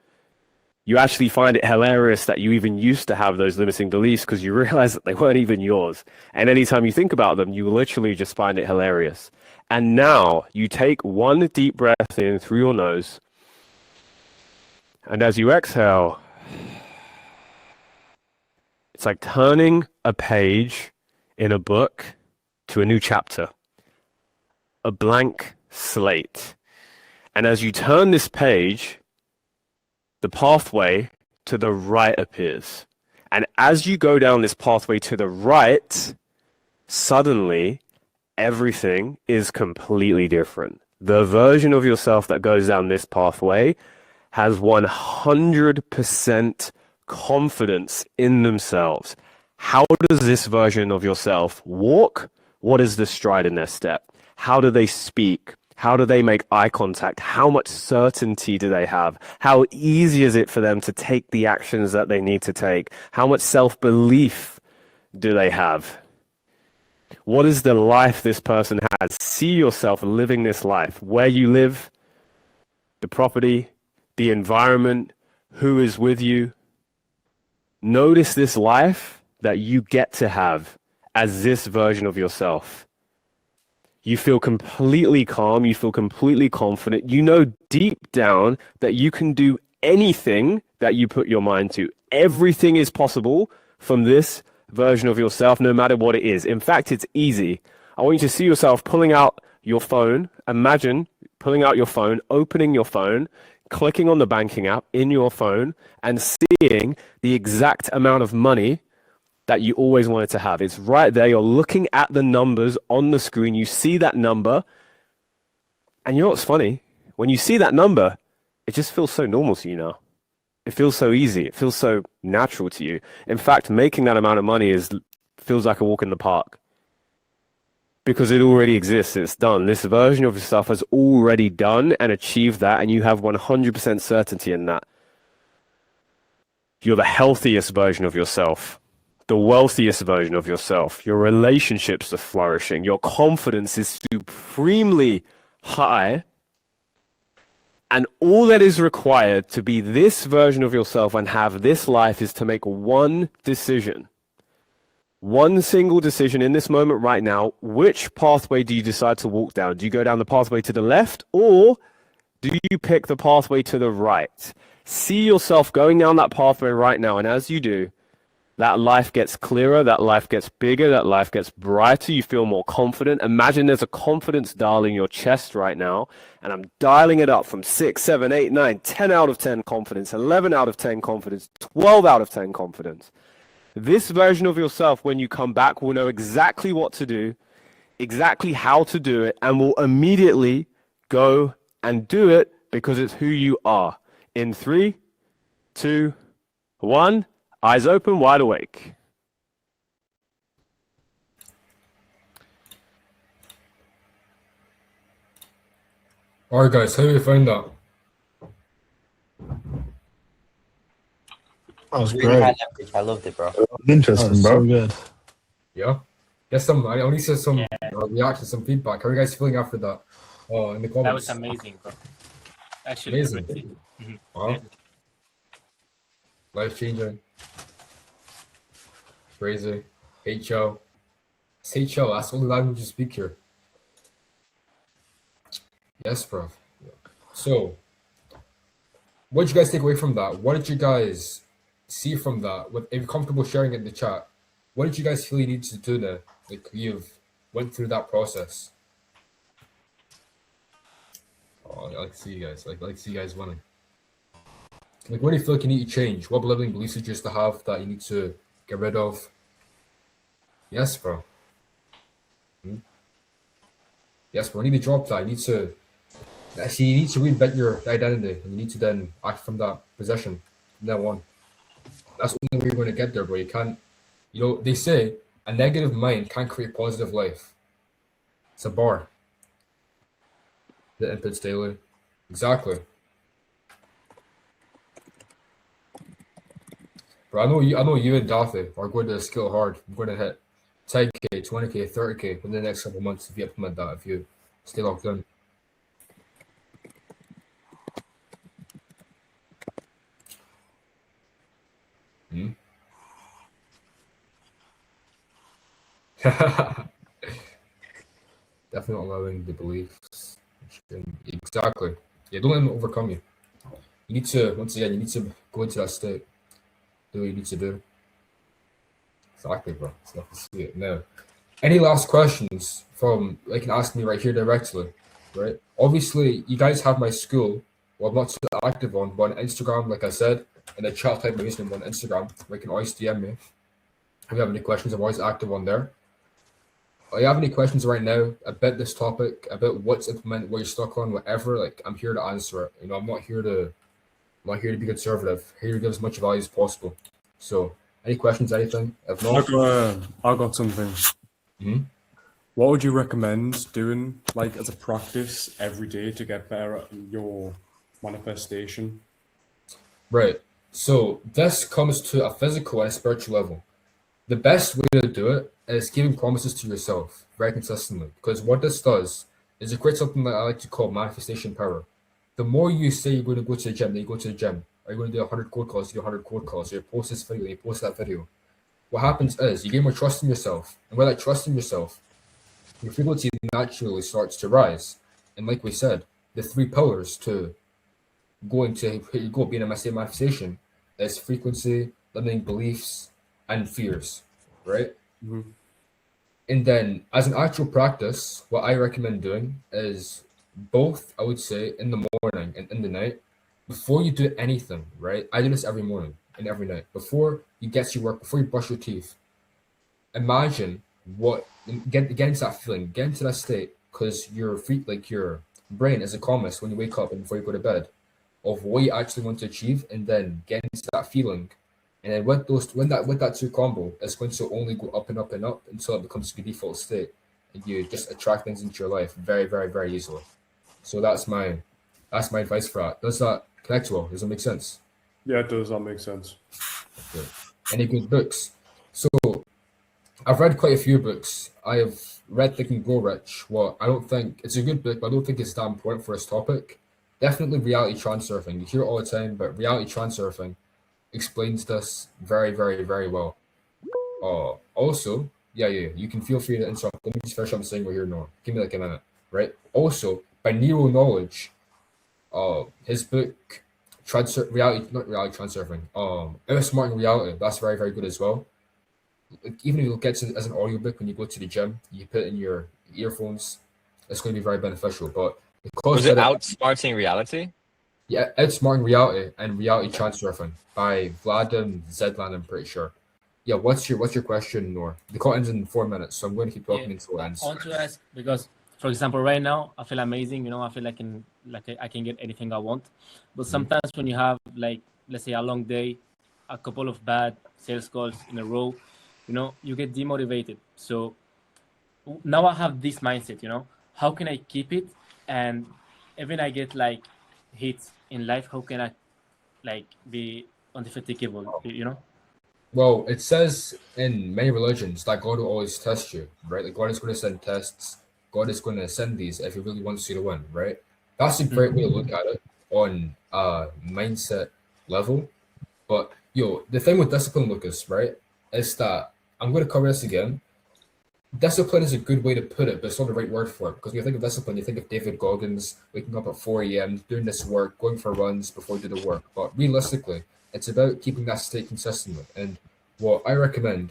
You actually find it hilarious that you even used to have those limiting beliefs because you realize that they weren't even yours. And anytime you think about them, you literally just find it hilarious. And now you take one deep breath in through your nose. And as you exhale, it's like turning a page in a book to a new chapter, a blank slate. And as you turn this page, the pathway to the right appears. And as you go down this pathway to the right, suddenly everything is completely different. The version of yourself that goes down this pathway has 100% confidence in themselves. How does this version of yourself walk? What is the stride in their step? How do they speak? How do they make eye contact? How much certainty do they have? How easy is it for them to take the actions that they need to take? How much self-belief do they have? What is the life this person has? See yourself living this life. Where you live, the property, the environment, who is with you. Notice this life that you get to have as this version of yourself. You feel completely calm. You feel completely confident. You know deep down that you can do anything that you put your mind to. Everything is possible from this version of yourself, no matter what it is. In fact, it's easy. I want you to see yourself pulling out your phone. Imagine pulling out your phone, opening your phone, clicking on the banking app in your phone, and seeing the exact amount of money that you always wanted to have. It's right there. You're looking at the numbers on the screen. You see that number. And you know what's funny? When you see that number, it just feels so normal to you now. It feels so easy. It feels so natural to you. In fact, making that amount of money feels like a walk in the park. Because it already exists. It's done. This version of yourself has already done and achieved that, and you have 100% certainty in that. You're the healthiest version of yourself. The wealthiest version of yourself. Your relationships are flourishing. Your confidence is supremely high. And all that is required to be this version of yourself and have this life is to make one decision. One single decision in this moment right now. Which pathway do you decide to walk down? Do you go down the pathway to the left, or do you pick the pathway to the right? See yourself going down that pathway right now. And as you do, that life gets clearer, that life gets bigger, that life gets brighter. You feel more confident. Imagine there's a confidence dial in your chest right now. And I'm dialing it up from 6, 7, 8, 9, 10 out of 10 confidence, 11 out of 10 confidence, 12 out of 10 confidence. This version of yourself, when you come back, will know exactly what to do, exactly how to do it, and will immediately go and do it because it's who you are. In 3, 2, 1, eyes open, wide awake. All right, guys, how do you find that? That was Really high great. leverage. I loved it, bro. That was Interesting, so bro. good. Yeah. Get some. I only see some reaction, some feedback. How are you guys feeling after that? In the comments. That was amazing, bro. Actually, Amazing. everything. Wow. Life changing. Crazy. HO. Say HO. That's the only language you speak here. Yes, bro. So, what did you guys take away from that? What did you guys see from that? If you're comfortable sharing it in the chat, what did you guys feel you need to do now? Like you've went through that process. Oh, I like to see you guys. Like to see you guys winning. Like, what do you feel like you need to change? What limiting beliefs did you used to have that you need to get rid of? Yes, bro. Yes, bro. You need to drop that. You need to. Actually, you need to reinvent your identity, and you need to then act from that position. From then on. That's the only way you're going to get there, bro. You can't. You know, they say a negative mind can't create positive life. It's a bar. The inputs daily. Exactly. Bro, I know you and Daffy are going to skill hard. I'm going to hit 10K, 20K, 30K within the next couple of months if you implement that, if you stay locked in. Definitely not allowing the beliefs. Exactly. Yeah, don't let them overcome you. You need to, once again, you need to go into that state. Do what you need to do. Exactly, bro. It's not to see it. Now, any last questions from, like, can ask me right here directly, right? Obviously, you guys have my school. Well, I'm not so active on, but on Instagram, like I said, in the chat type my username on Instagram, where you can always DM me. If you have any questions, I'm always active on there. If you have any questions right now about this topic, about what's implemented, what you're stuck on, whatever, like, I'm here to answer it. You know, I'm not here to be conservative. I'm here to give as much value as possible. So, any questions, anything? If not, I got something. Mhm. What would you recommend doing, like, as a practice every day to get better at your manifestation? Right. So this comes to a physical and a spiritual level. The best way to do it is giving promises to yourself very consistently. Because what this does is it creates something that I like to call manifestation power. The more you say you're going to go to the gym, then you go to the gym. Are you going to do 100 cold calls? You do 100 cold calls. You post this video, you post that video. What happens is you gain more trust in yourself. And with that trust in yourself, your frequency naturally starts to rise. And like we said, the 3 pillars to going to being a manifestation is frequency, limiting beliefs, and fears, right? Mhm. And then as an actual practice, what I recommend doing is both, I would say, in the morning and in the night, before you do anything, right? I do this every morning and every night. Before you get to your work, before you brush your teeth, imagine get into that feeling, get into that state, because your brain is a calmness when you wake up and before you go to bed of what you actually want to achieve, and then get into that feeling. And then with that 2 combo, it's going to only go up and up and up until it becomes your default state, and you just attract things into your life very, very, very easily. So that's my advice for that. Does that connect well? Does that make sense? Yeah, it does. That makes sense. Okay. Any good books? So I've read quite a few books. I have read Think and Grow Rich. Well, I don't think it's a good book, but I don't think it's that important for this topic. definitely reality transurfing. You hear it all the time, but reality transurfing explains this very, very, very well. Also, yeah, you can feel free to interrupt. Let me just finish what I'm saying right here, Noah. Give me like a minute, right? Also, by Nero Knowledge, his book, not reality transurfing, outsmarting reality, that's very, very good as well. Like, even if you get it as an audiobook when you go to the gym, you put it in your earphones, it's going to be very beneficial. But because Was it outsmarting reality? yeah, outsmarting reality and reality transurfing by Vladim Zedlan, I'm pretty sure. Yeah, what's your question, Nor? The call ends in 4 minutes, so I'm going to keep talking until it I ends. want to ask because, for example, right now I feel amazing. You know, I feel like I can get anything I want. But sometimes when you have like, let's say, a long day, a couple of bad sales calls in a row, you know, you get demotivated. So now I have this mindset. You know, how can I keep it? And even I get like hits in life, how can I like be undefatigable? You know. Well, it says in many religions that God will always test you, right? Like God is going to send tests. God is going to send these if He really wants you to win, right? That's a great way to look at it on a mindset level. But the thing with discipline, Lucas, right, is that I'm going to cover this again. Discipline is a good way to put it, but it's not the right word for it. Because when you think of discipline, you think of David Goggins waking up at 4 a.m., doing this work, going for runs before you do the work. But realistically, it's about keeping that state consistently. And what I recommend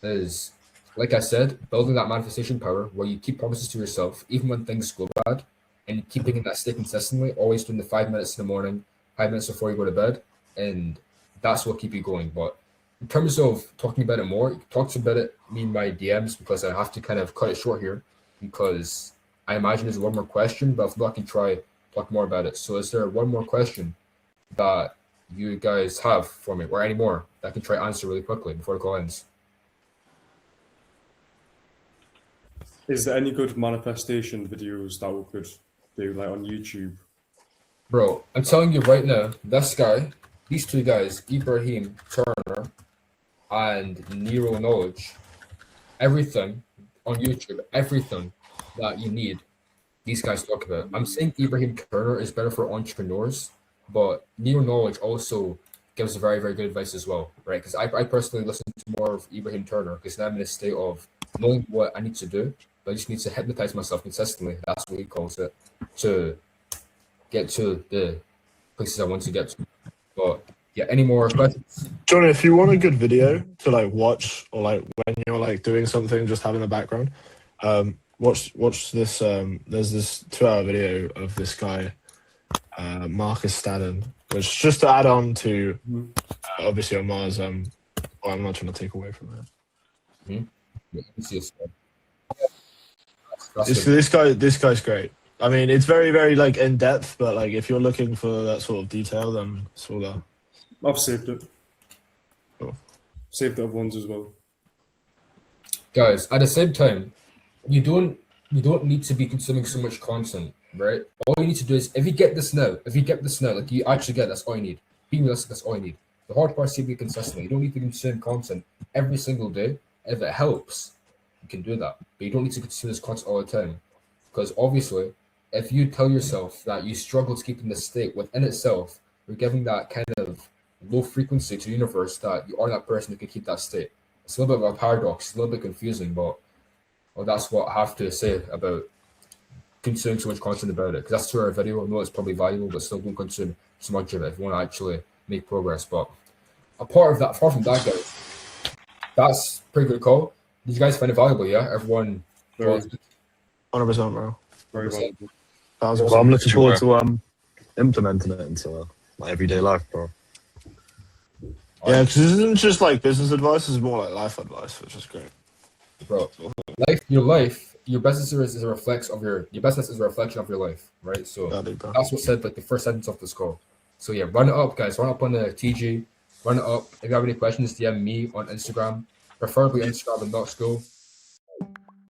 is, like I said, building that manifestation power where you keep promises to yourself, even when things go bad, and keeping in that state consistently, always doing the 5 minutes in the morning, 5 minutes before you go to bed. And that's what keep you going. But in terms of talking about it more, talk about it me in my DMs because I have to kind of cut it short here because I imagine there's one more question, but if not, I can try talk more about it. So is there one more question that you guys have for me or any more that I can try answer really quickly before the call ends? Is there any good manifestation videos that we could do like on YouTube? Bro, I'm telling you right now, this guy, these two guys, Ibrahim Turner and Nero Knowledge, everything on YouTube, everything that you need, these guys talk about. I'm saying Ibrahim Turner is better for entrepreneurs, but Nero Knowledge also gives very, very good advice as well, right? Because I personally listen to more of Ibrahim Turner because now I'm in a state of knowing what I need to do, but I just need to hypnotize myself consistently. That's what he calls it, to get to the places I want to get to. But yeah, any more questions? Johnny, if you want a good video to like watch or like when you're like doing something, just have in the background, watch this. There's this 2-hour video of this guy, Marcus Stannen, which just to add on to obviously Omar's. Well, I'm not trying to take away from that. Yeah, you can see it. This guy's great. I mean, it's very, very like in depth, but like if you're looking for that sort of detail, then it's all there. I've saved it. Cool. Saved the other ones as well. Guys, at the same time, you don't need to be consuming so much content, right? All you need to do is if you get this now, like you actually get that's all you need. Being realistic, that's all you need. The hard part is to be consistent. You don't need to consume content every single day. If it helps, you can do that. But you don't need to consume this content all the time. Because obviously, if you tell yourself that you struggle to keep in this state within itself, you're giving that kind of low frequency to the universe that you are that person who can keep that state. It's a little bit of a paradox, it's a little bit confusing, but that's what I have to say about consuming so much content about it. Because that's 2-hour video. I know it's probably valuable, but still don't consume so much of it if you want to actually make progress. But apart from that, guys, that's a pretty good call. Did you guys find it valuable? Yeah, everyone. Very, 100%, bro. very valuable. Well, I'm looking forward to implementing it into my everyday life, bro. Yeah, because this isn't just like business advice; it's more like life advice, which is great. Bro, your business is a reflection of your business is a reflection of your life, right? So that's what said like the first sentence of this call. So yeah, run it up, guys. Run up on the TG. Run it up. If you have any questions, DM me on Instagram, preferably Instagram and not school.